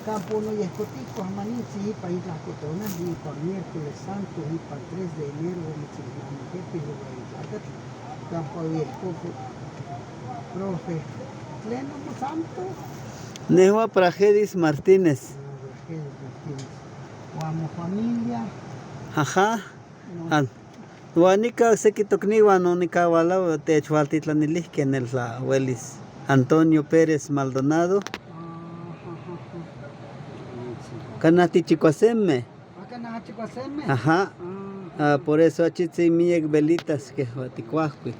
Campo no y escotico, amanece y para ir a Cotona, y para miércoles santo, y para 3 de enero, campo y escoco, profe, pleno santo. Nehua Prajedis Martínez. Guamo familia. Ajá. Huanica sequitocniwa no nica walao te chualtitlanilihque en el Huelis. Antonio Pérez Maldonado. Canati chicuaseme. Ajá. Por eso achitzi miek velitas que huaticuajui.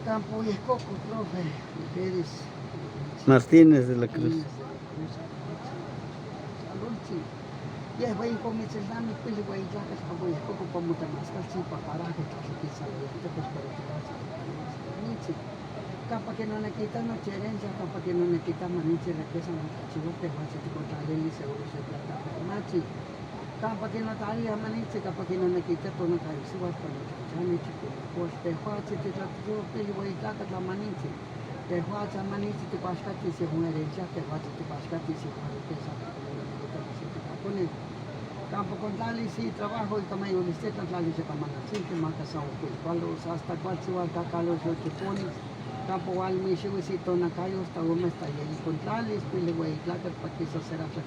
Campo y escoco, profe, Pérez Martínez de la Cruz. Ya voy a comer el dame, pues voy a ir a campo y escoco para mucha más calcio para parar que te salga pues para que capa que no le quita no herencia, capa que no le quita maniche la que son chivo te va a hacer contra él y seguro se plata machi. Capa que no talia maniche, capa que no le quita todo no cae su hasta la chaniche, pues te juache te yo te voy a ir la maniche. Te juache maniche te pascate si una herencia, te juache te pascate si una pesa. Campo con tali si trabajo y tamaño de este tali se camana sin que marca sao que cuando hasta cual se va a calos yo te pones campo al mi si tona cayo hasta goma está y con tali pues le voy a ir para que eso será